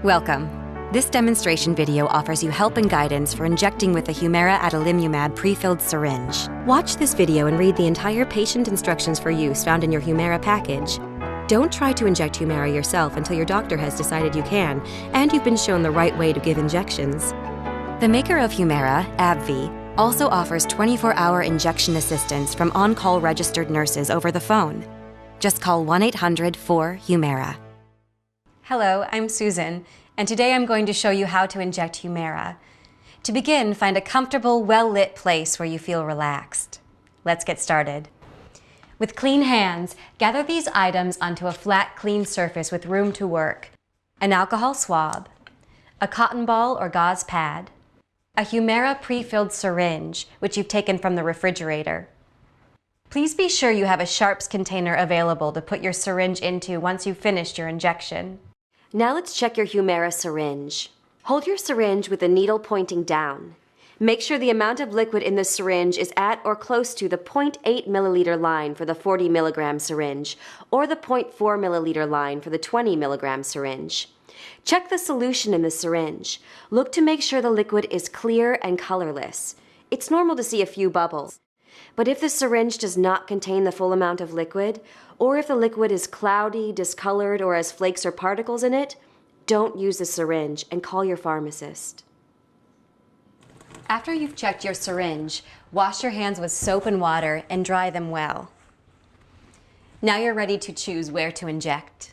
Welcome. This demonstration video offers you help and guidance for injecting with the Humira Adalimumab pre-filled syringe. Watch this video and read the entire patient instructions for use found in your Humira package. Don't try to inject Humira yourself until your doctor has decided you can, and you've been shown the right way to give injections. The maker of Humira, AbbVie, also offers 24-hour injection assistance from on-call registered nurses over the phone. Just call 1-800-4-HUMIRA. Hello, I'm Susan, and today I'm going to show you how to inject Humira. To begin, find a comfortable, well-lit place where you feel relaxed. Let's get started. With clean hands, gather these items onto a flat, clean surface with room to work. An alcohol swab, a cotton ball or gauze pad, a Humira pre-filled syringe, which you've taken from the refrigerator. Please be sure you have a sharps container available to put your syringe into once you've finished your injection. Now let's check your Humira syringe. Hold your syringe with the needle pointing down. Make sure the amount of liquid in the syringe is at or close to the 0.8 milliliter line for the 40 milligram syringe or the 0.4 milliliter line for the 20 milligram syringe. Check the solution in the syringe. Look to make sure the liquid is clear and colorless. It's normal to see a few bubbles. But if the syringe does not contain the full amount of liquid, or if the liquid is cloudy, discolored, or has flakes or particles in it, don't use the syringe and call your pharmacist. After you've checked your syringe, wash your hands with soap and water and dry them well. Now you're ready to choose where to inject.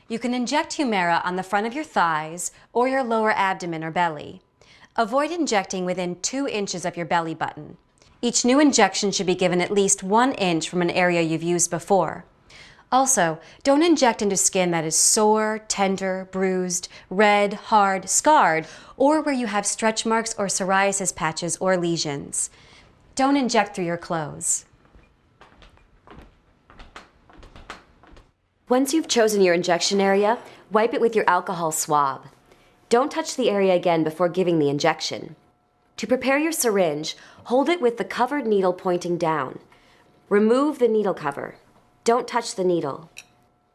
You can inject Humira on the front of your thighs or your lower abdomen or belly. Avoid injecting within 2 inches of your belly button. Each new injection should be given at least 1 inch from an area you've used before. Also, don't inject into skin that is sore, tender, bruised, red, hard, scarred, or where you have stretch marks or psoriasis patches or lesions. Don't inject through your clothes. Once you've chosen your injection area, wipe it with your alcohol swab. Don't touch the area again before giving the injection. To prepare your syringe, hold it with the covered needle pointing down. Remove the needle cover. Don't touch the needle.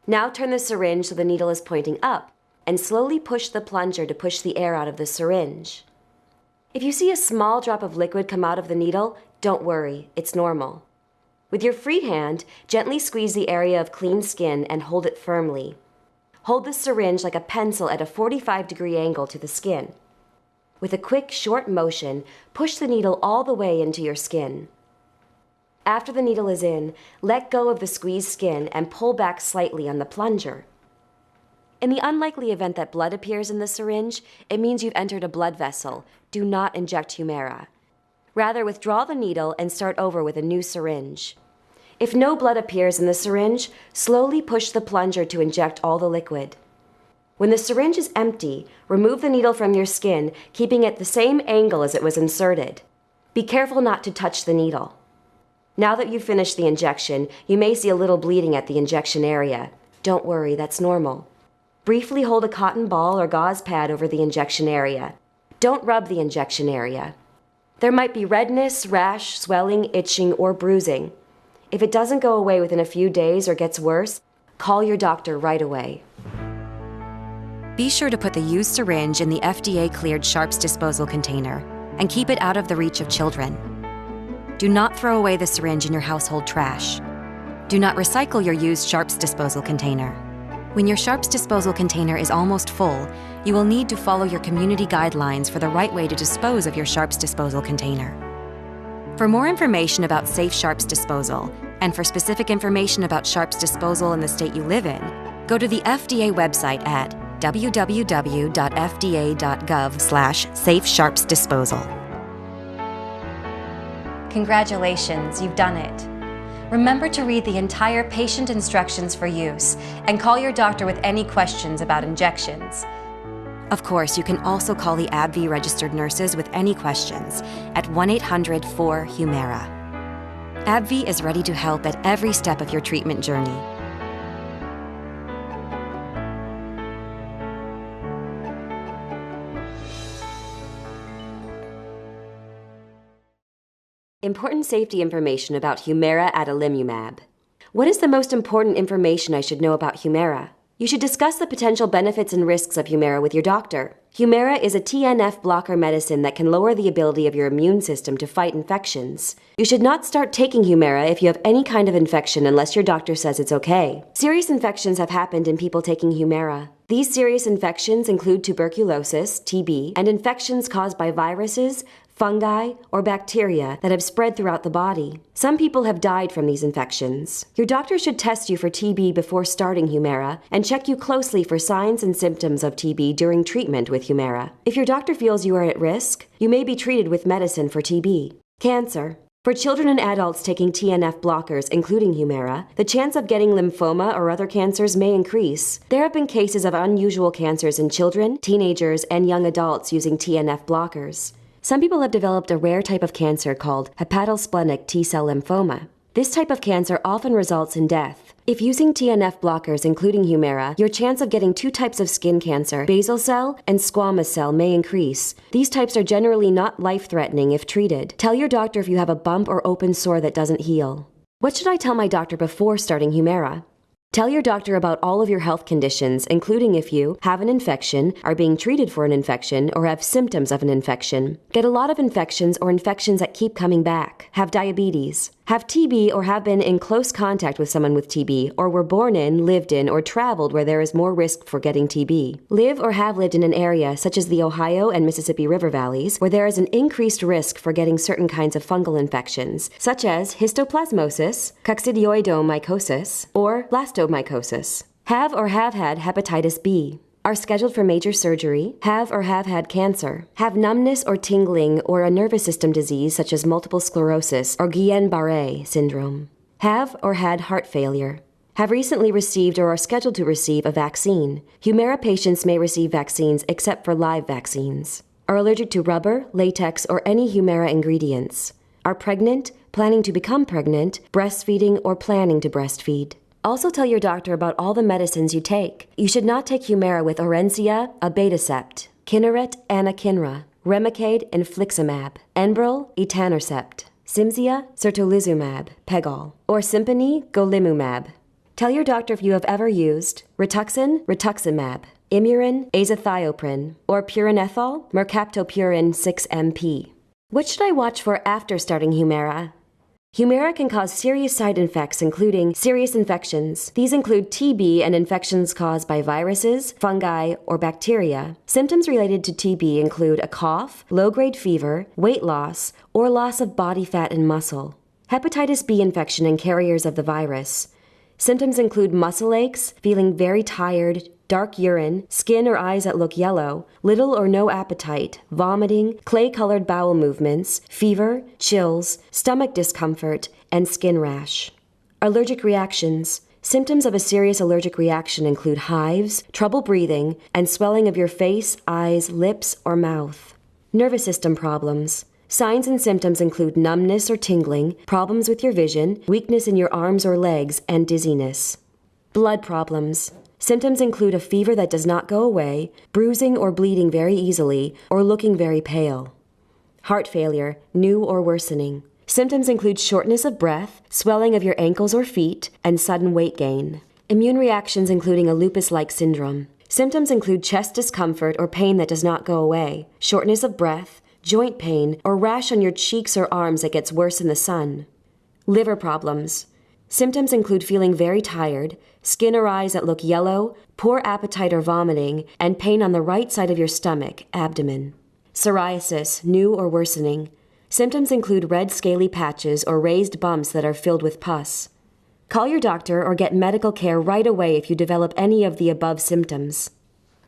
Now turn the syringe so the needle is pointing up, and slowly push the plunger to push the air out of the syringe. If you see a small drop of liquid come out of the needle, don't worry, it's normal. With your free hand, gently squeeze the area of clean skin and hold it firmly. Hold the syringe like a pencil at a 45-degree angle to the skin. With a quick, short motion, push the needle all the way into your skin. After the needle is in, let go of the squeezed skin and pull back slightly on the plunger. In the unlikely event that blood appears in the syringe, it means you've entered a blood vessel. Do not inject Humira. Rather, withdraw the needle and start over with a new syringe. If no blood appears in the syringe, slowly push the plunger to inject all the liquid. When the syringe is empty, remove the needle from your skin, keeping it the same angle as it was inserted. Be careful not to touch the needle. Now that you've finished the injection, you may see a little bleeding at the injection area. Don't worry, that's normal. Briefly hold a cotton ball or gauze pad over the injection area. Don't rub the injection area. There might be redness, rash, swelling, itching, or bruising. If it doesn't go away within a few days or gets worse, call your doctor right away. Be sure to put the used syringe in the FDA-cleared sharps disposal container and keep it out of the reach of children. Do not throw away the syringe in your household trash. Do not recycle your used sharps disposal container. When your sharps disposal container is almost full, you will need to follow your community guidelines for the right way to dispose of your sharps disposal container. For more information about safe sharps disposal and for specific information about sharps disposal in the state you live in, go to the FDA website at www.fda.gov/safesharpsdisposal. Congratulations, you've done it. Remember to read the entire patient instructions for use and call your doctor with any questions about injections. Of course, you can also call the AbbVie registered nurses with any questions at 1-800-4-HUMIRA. AbbVie is ready to help at every step of your treatment journey. Important safety information about Humira Adalimumab. What is the most important information I should know about Humira? You should discuss the potential benefits and risks of Humira with your doctor. Humira is a TNF blocker medicine that can lower the ability of your immune system to fight infections. You should not start taking Humira if you have any kind of infection unless your doctor says it's okay. Serious infections have happened in people taking Humira. These serious infections include tuberculosis, TB, and infections caused by viruses, fungi, or bacteria that have spread throughout the body. Some people have died from these infections. Your doctor should test you for TB before starting Humira and check you closely for signs and symptoms of TB during treatment with Humira. If your doctor feels you are at risk, you may be treated with medicine for TB. Cancer. For children and adults taking TNF blockers, including Humira, the chance of getting lymphoma or other cancers may increase. There have been cases of unusual cancers in children, teenagers, and young adults using TNF blockers. Some people have developed a rare type of cancer called hepatosplenic T-cell lymphoma. This type of cancer often results in death. If using TNF blockers, including Humira, your chance of getting two types of skin cancer, basal cell and squamous cell, may increase. These types are generally not life-threatening if treated. Tell your doctor if you have a bump or open sore that doesn't heal. What should I tell my doctor before starting Humira? Tell your doctor about all of your health conditions, including if you have an infection, are being treated for an infection, or have symptoms of an infection. Get a lot of infections or infections that keep coming back. Have diabetes. Have TB or have been in close contact with someone with TB, or were born in, lived in, or traveled where there is more risk for getting TB. Live or have lived in an area such as the Ohio and Mississippi River valleys, where there is an increased risk for getting certain kinds of fungal infections, such as histoplasmosis, coccidioidomycosis, or blastomycosis. Have or have had hepatitis B. Are scheduled for major surgery, have or have had cancer, have numbness or tingling or a nervous system disease such as multiple sclerosis or Guillain-Barré syndrome, have or had heart failure, have recently received or are scheduled to receive a vaccine. Humira patients may receive vaccines except for live vaccines, are allergic to rubber, latex, or any Humira ingredients, are pregnant, planning to become pregnant, breastfeeding, or planning to breastfeed. Also tell your doctor about all the medicines you take. You should not take Humira with Orencia, abatacept, Kineret, anakinra, Remicade, infliximab, Enbrel, etanercept, Cimzia, certolizumab, Pegol, or Simponi, golimumab. Tell your doctor if you have ever used Rituxan, rituximab, Imurin, azathioprine, or purinethol, mercaptopurin 6-MP. What should I watch for after starting Humira? Humira can cause serious side effects, including serious infections. These include TB and infections caused by viruses, fungi, or bacteria. Symptoms related to TB include a cough, low-grade fever, weight loss, or loss of body fat and muscle. Hepatitis B infection and carriers of the virus. Symptoms include muscle aches, feeling very tired, dark urine, skin or eyes that look yellow, little or no appetite, vomiting, clay-colored bowel movements, fever, chills, stomach discomfort, and skin rash. Allergic reactions. Symptoms of a serious allergic reaction include hives, trouble breathing, and swelling of your face, eyes, lips, or mouth. Nervous system problems. Signs and symptoms include numbness or tingling, problems with your vision, weakness in your arms or legs, and dizziness. Blood problems. Symptoms include a fever that does not go away, bruising or bleeding very easily, or looking very pale. Heart failure, new or worsening. Symptoms include shortness of breath, swelling of your ankles or feet, and sudden weight gain. Immune reactions including a lupus-like syndrome. Symptoms include chest discomfort or pain that does not go away, shortness of breath, joint pain, or rash on your cheeks or arms that gets worse in the sun. Liver problems. Symptoms include feeling very tired, skin or eyes that look yellow, poor appetite or vomiting, and pain on the right side of your stomach, abdomen. Psoriasis, new or worsening. Symptoms include red scaly patches or raised bumps that are filled with pus. Call your doctor or get medical care right away if you develop any of the above symptoms.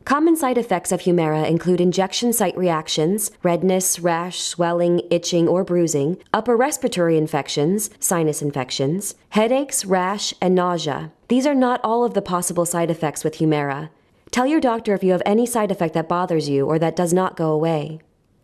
Common side effects of Humira include injection site reactions, redness, rash, swelling, itching, or bruising, upper respiratory infections, sinus infections, headaches, rash, and nausea. These are not all of the possible side effects with Humira. Tell your doctor if you have any side effect that bothers you or that does not go away.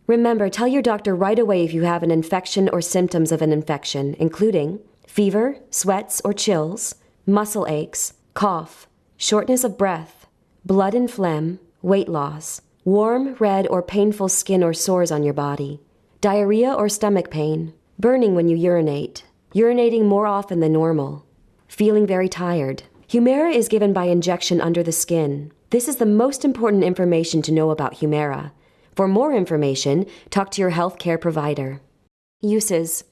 Remember, tell your doctor right away if you have an infection or symptoms of an infection, including fever, sweats or chills, muscle aches, cough, shortness of breath, blood and phlegm, weight loss, warm, red, or painful skin or sores on your body, diarrhea or stomach pain, burning when you urinate, urinating more often than normal, feeling very tired. Humira is given by injection under the skin. This is the most important information to know about Humira. For more information, talk to your healthcare provider. Uses.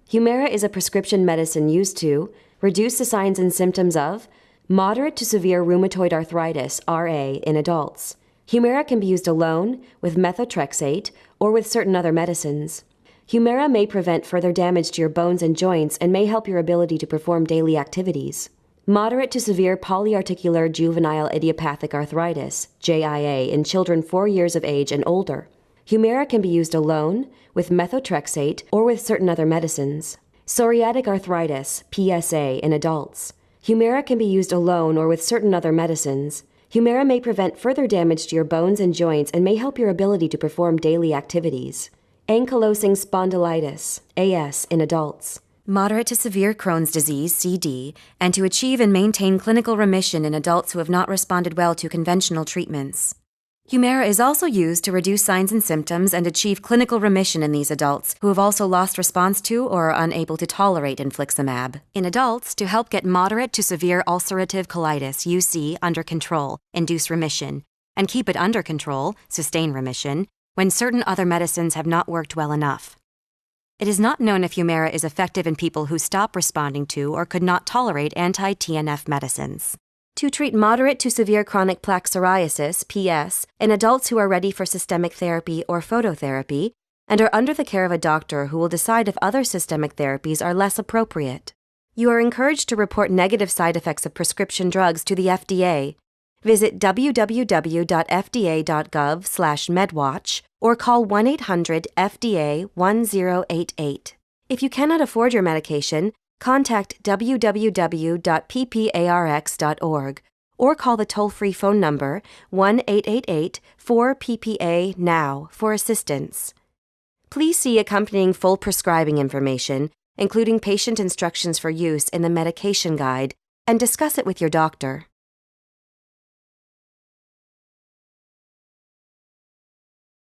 Humira is a prescription medicine used to reduce the signs and symptoms of moderate to severe rheumatoid arthritis, RA, in adults. Humira can be used alone, with methotrexate, or with certain other medicines. Humira may prevent further damage to your bones and joints and may help your ability to perform daily activities. Moderate to severe polyarticular juvenile idiopathic arthritis, JIA, in children 4 years of age and older. Humira can be used alone, with methotrexate, or with certain other medicines. Psoriatic arthritis, PSA, in adults. Humira can be used alone or with certain other medicines. Humira may prevent further damage to your bones and joints and may help your ability to perform daily activities. Ankylosing spondylitis, AS, in adults. Moderate to severe Crohn's disease, CD, and to achieve and maintain clinical remission in adults who have not responded well to conventional treatments. Humira is also used to reduce signs and symptoms and achieve clinical remission in these adults who have also lost response to or are unable to tolerate infliximab. In adults, to help get moderate to severe ulcerative colitis, UC, under control, induce remission, and keep it under control, sustain remission, when certain other medicines have not worked well enough. It is not known if Humira is effective in people who stop responding to or could not tolerate anti-TNF medicines. To treat moderate to severe chronic plaque psoriasis, PS, in adults who are ready for systemic therapy or phototherapy and are under the care of a doctor who will decide if other systemic therapies are less appropriate. You are encouraged to report negative side effects of prescription drugs to the FDA. Visit www.fda.gov/medwatch or call 1-800-FDA-1088. If you cannot afford your medication, contact www.pparx.org or call the toll-free phone number 1-888-4PPA-NOW for assistance. Please see accompanying full prescribing information, including patient instructions for use in the medication guide, and discuss it with your doctor.